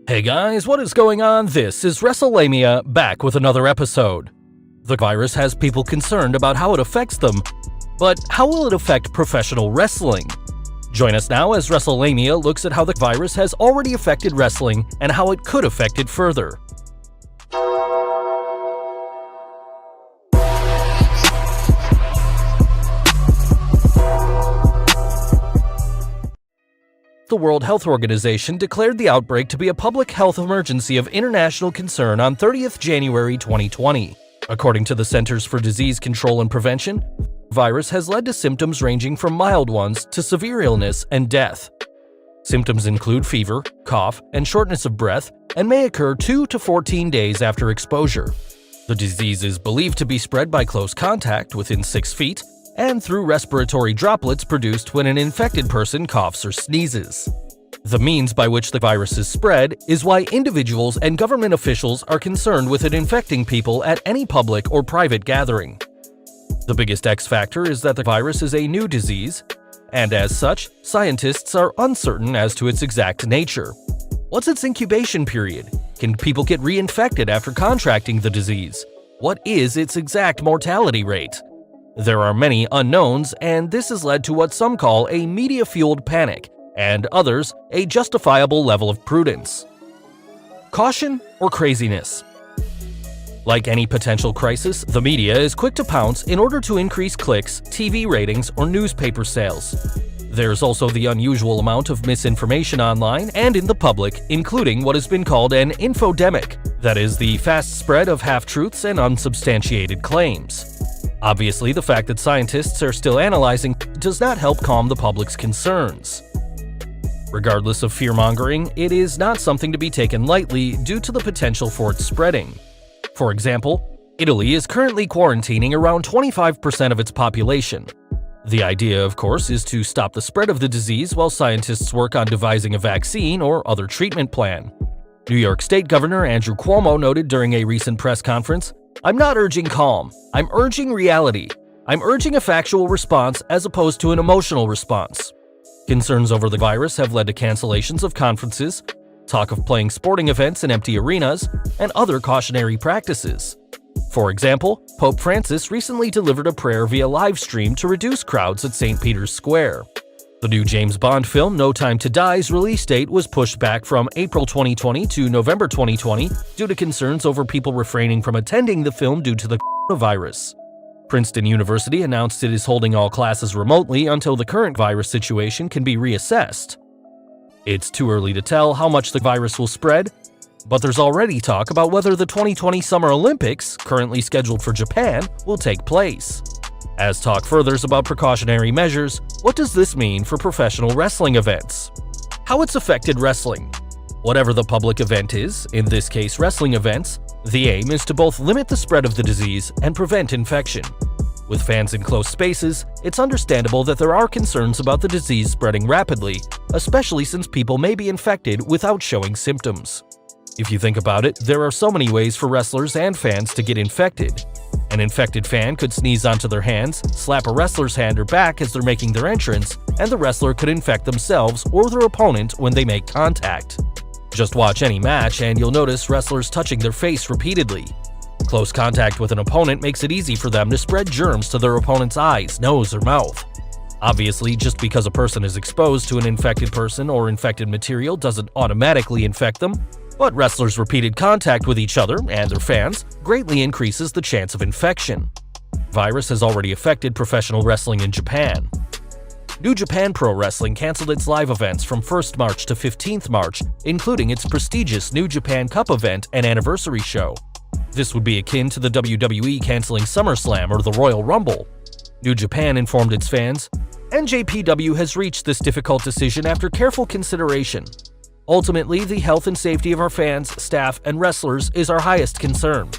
Hey guys, what is going on? This is Wrestlelamia, back with another episode. The virus has people concerned about how it affects them, but how will it affect professional wrestling? Join us now as Wrestlelamia looks at how the virus has already affected wrestling and how it could affect it further. The World Health Organization declared the outbreak to be a public health emergency of international concern on 30th January 2020. According to the Centers for Disease Control and Prevention, the virus has led to symptoms ranging from mild ones to severe illness and death. Symptoms include fever, cough, and shortness of breath, and may occur 2 to 14 days after exposure. The disease is believed to be spread by close contact within 6 feet, and through respiratory droplets produced when an infected person coughs or sneezes. The means by which the virus is spread is why individuals and government officials are concerned with it infecting people at any public or private gathering. The biggest X factor is that the virus is a new disease, and as such, scientists are uncertain as to its exact nature. What's its incubation period? Can people get reinfected after contracting the disease? What is its exact mortality rate? There are many unknowns, and this has led to what some call a media-fueled panic, and others a justifiable level of prudence. Caution or craziness? Like any potential crisis, the media is quick to pounce in order to increase clicks, TV ratings, or newspaper sales. There's also the unusual amount of misinformation online and in the public, including what has been called an infodemic, that is, the fast spread of half-truths and unsubstantiated claims. Obviously, the fact that scientists are still analyzing does not help calm the public's concerns. Regardless of fear-mongering, it is not something to be taken lightly due to the potential for its spreading. For example, Italy is currently quarantining around 25% of its population. The idea, of course, is to stop the spread of the disease while scientists work on devising a vaccine or other treatment plan. New York State Governor Andrew Cuomo noted during a recent press conference, "I'm not urging calm, I'm urging reality. I'm urging a factual response as opposed to an emotional response." Concerns over the virus have led to cancellations of conferences, talk of playing sporting events in empty arenas, and other cautionary practices. For example, Pope Francis recently delivered a prayer via live stream to reduce crowds at St. Peter's Square. The new James Bond film No Time to Die's release date was pushed back from April 2020 to November 2020 due to concerns over people refraining from attending the film due to the coronavirus. Princeton University announced it is holding all classes remotely until the current virus situation can be reassessed. It's too early to tell how much the virus will spread, but there's already talk about whether the 2020 Summer Olympics, currently scheduled for Japan, will take place. As talk furthers about precautionary measures, what does this mean for professional wrestling events? How it's affected wrestling? Whatever the public event is, in this case wrestling events, the aim is to both limit the spread of the disease and prevent infection. With fans in close spaces, it's understandable that there are concerns about the disease spreading rapidly, especially since people may be infected without showing symptoms. If you think about it, there are so many ways for wrestlers and fans to get infected. An infected fan could sneeze onto their hands, slap a wrestler's hand or back as they're making their entrance, and the wrestler could infect themselves or their opponent when they make contact. Just watch any match and you'll notice wrestlers touching their face repeatedly. Close contact with an opponent makes it easy for them to spread germs to their opponent's eyes, nose, or mouth. Obviously, just because a person is exposed to an infected person or infected material doesn't automatically infect them, but wrestlers' repeated contact with each other and their fans greatly increases the chance of infection. The virus has already affected professional wrestling in Japan. New Japan Pro Wrestling canceled its live events from 1st March to 15th March, including its prestigious New Japan Cup event and anniversary show. This would be akin to the WWE canceling SummerSlam or the Royal Rumble. New Japan informed its fans, "NJPW has reached this difficult decision after careful consideration. Ultimately, the health and safety of our fans, staff, and wrestlers is our highest concern.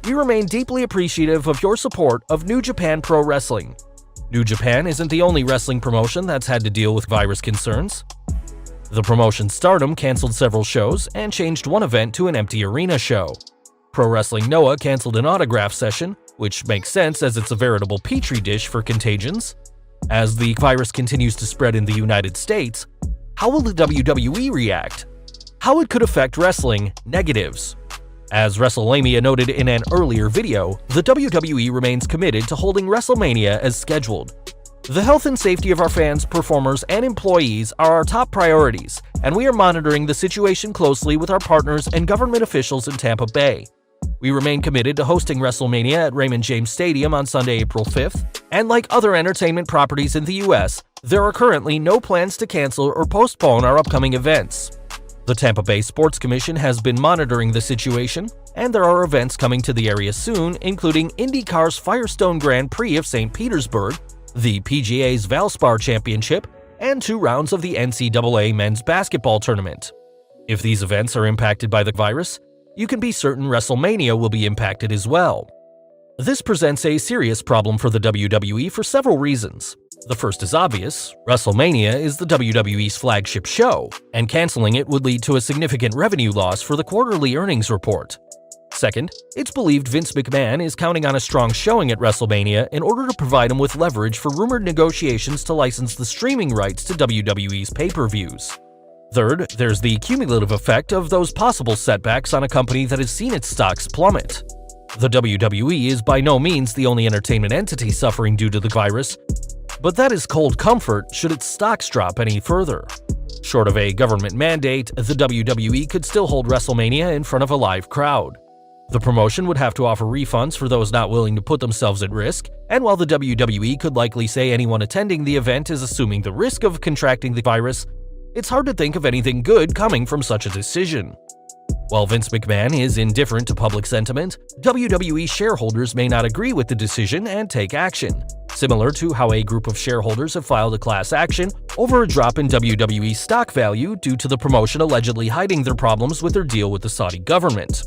We remain deeply appreciative of your support of New Japan Pro Wrestling." New Japan isn't the only wrestling promotion that's had to deal with virus concerns. The promotion Stardom canceled several shows and changed one event to an empty arena show. Pro Wrestling Noah canceled an autograph session, which makes sense as it's a veritable petri dish for contagions. As the virus continues to spread in the United States, how will the WWE react? How it could affect wrestling. Negatives. As Wrestlelamia noted in an earlier video, the WWE remains committed to holding WrestleMania as scheduled. The health and safety of our fans, performers, and employees are our top priorities, and we are monitoring the situation closely with our partners and government officials in Tampa Bay. We remain committed to hosting WrestleMania at Raymond James Stadium on Sunday, April 5th, and like other entertainment properties in the US, there are currently no plans to cancel or postpone our upcoming events. The Tampa Bay Sports Commission has been monitoring the situation, and there are events coming to the area soon, including IndyCar's Firestone Grand Prix of St. Petersburg, the PGA's Valspar Championship, and 2 rounds of the NCAA men's basketball tournament. If these events are impacted by the virus, you can be certain WrestleMania will be impacted as well. This presents a serious problem for the WWE for several reasons. The first is obvious: WrestleMania is the WWE's flagship show, and canceling it would lead to a significant revenue loss for the quarterly earnings report. Second, it's believed Vince McMahon is counting on a strong showing at WrestleMania in order to provide him with leverage for rumored negotiations to license the streaming rights to WWE's pay-per-views. Third, there's the cumulative effect of those possible setbacks on a company that has seen its stocks plummet. The WWE is by no means the only entertainment entity suffering due to the virus, but that is cold comfort should its stocks drop any further. Short of a government mandate, the WWE could still hold WrestleMania in front of a live crowd. The promotion would have to offer refunds for those not willing to put themselves at risk, and while the WWE could likely say anyone attending the event is assuming the risk of contracting the virus, it's hard to think of anything good coming from such a decision. While Vince McMahon is indifferent to public sentiment, WWE shareholders may not agree with the decision and take action, similar to how a group of shareholders have filed a class action over a drop in WWE stock value due to the promotion allegedly hiding their problems with their deal with the Saudi government.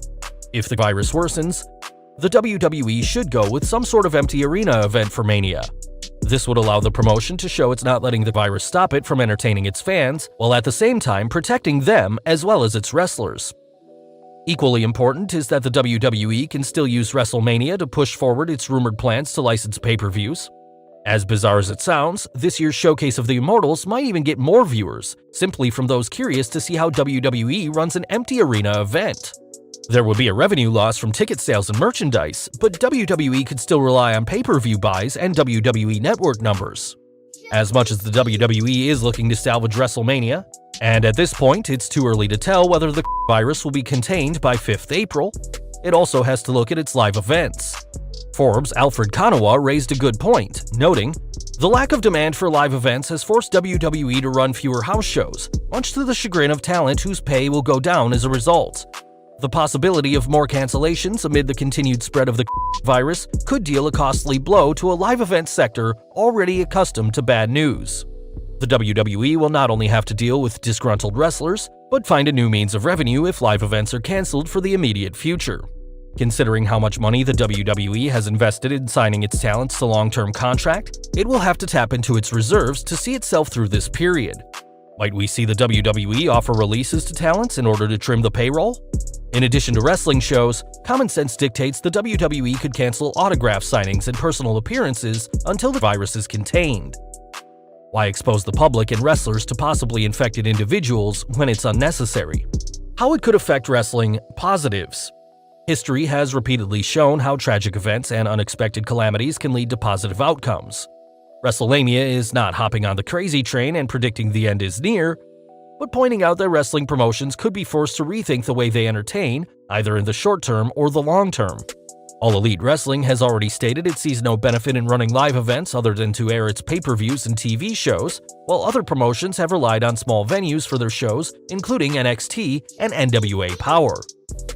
If the virus worsens, the WWE should go with some sort of empty arena event for Mania. This would allow the promotion to show it's not letting the virus stop it from entertaining its fans, while at the same time protecting them as well as its wrestlers. Equally important is that the WWE can still use WrestleMania to push forward its rumored plans to license pay-per-views. As bizarre as it sounds, this year's Showcase of the Immortals might even get more viewers, simply from those curious to see how WWE runs an empty arena event. There would be a revenue loss from ticket sales and merchandise, but WWE could still rely on pay-per-view buys and WWE Network numbers. As much as the WWE is looking to salvage WrestleMania, and at this point it's too early to tell whether the virus will be contained by 5th April, it also has to look at its live events. Forbes' Alfred Konuwa raised a good point, noting, "The lack of demand for live events has forced WWE to run fewer house shows, much to the chagrin of talent whose pay will go down as a result. The possibility of more cancellations amid the continued spread of the virus could deal a costly blow to a live event sector already accustomed to bad news. The WWE will not only have to deal with disgruntled wrestlers, but find a new means of revenue if live events are canceled for the immediate future. Considering how much money the WWE has invested in signing its talents to long-term contract, it will have to tap into its reserves to see itself through this period. Might we see the WWE offer releases to talents in order to trim the payroll? In addition to wrestling shows, common sense dictates the WWE could cancel autograph signings and personal appearances until the virus is contained. Why expose the public and wrestlers to possibly infected individuals when it's unnecessary? How it could affect wrestling. Positives. History has repeatedly shown how tragic events and unexpected calamities can lead to positive outcomes. Wrestlelamia is not hopping on the crazy train and predicting the end is near, but pointing out that wrestling promotions could be forced to rethink the way they entertain, either in the short term or the long term. All Elite Wrestling has already stated it sees no benefit in running live events other than to air its pay-per-views and TV shows, while other promotions have relied on small venues for their shows, including NXT and NWA Power.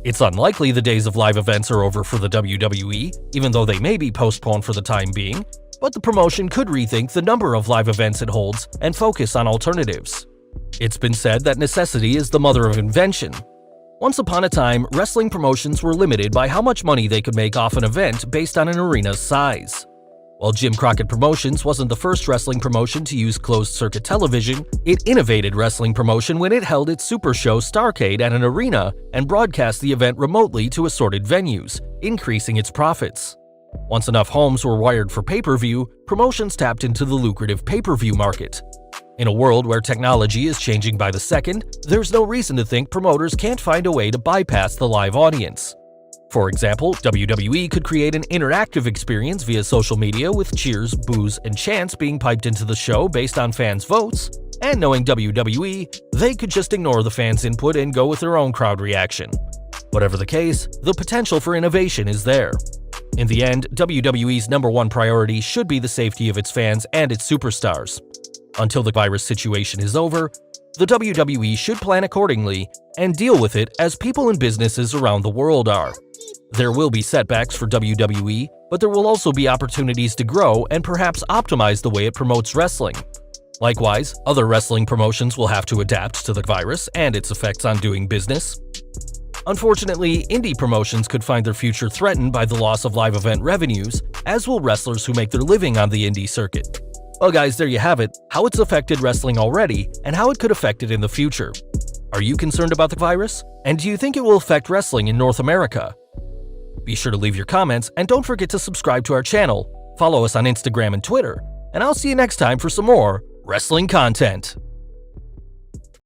It's unlikely the days of live events are over for the WWE, even though they may be postponed for the time being, but the promotion could rethink the number of live events it holds and focus on alternatives. It's been said that necessity is the mother of invention. Once upon a time, wrestling promotions were limited by how much money they could make off an event based on an arena's size. While Jim Crockett Promotions wasn't the first wrestling promotion to use closed-circuit television, it innovated wrestling promotion when it held its super show Starrcade at an arena and broadcast the event remotely to assorted venues, increasing its profits. Once enough homes were wired for pay-per-view, promotions tapped into the lucrative pay-per-view market. In a world where technology is changing by the second, there's no reason to think promoters can't find a way to bypass the live audience. For example, WWE could create an interactive experience via social media with cheers, boos, and chants being piped into the show based on fans' votes, and knowing WWE, they could just ignore the fans' input and go with their own crowd reaction. Whatever the case, the potential for innovation is there. In the end, WWE's #1 priority should be the safety of its fans and its superstars. Until the virus situation is over, the WWE should plan accordingly and deal with it as people and businesses around the world are. There will be setbacks for WWE, but there will also be opportunities to grow and perhaps optimize the way it promotes wrestling. Likewise, other wrestling promotions will have to adapt to the virus and its effects on doing business. Unfortunately, indie promotions could find their future threatened by the loss of live event revenues, as will wrestlers who make their living on the indie circuit. Well guys, there you have it, how it's affected wrestling already and how it could affect it in the future. Are you concerned about the virus? And do you think it will affect wrestling in North America? Be sure to leave your comments and don't forget to subscribe to our channel, follow us on Instagram and Twitter, and I'll see you next time for some more wrestling content.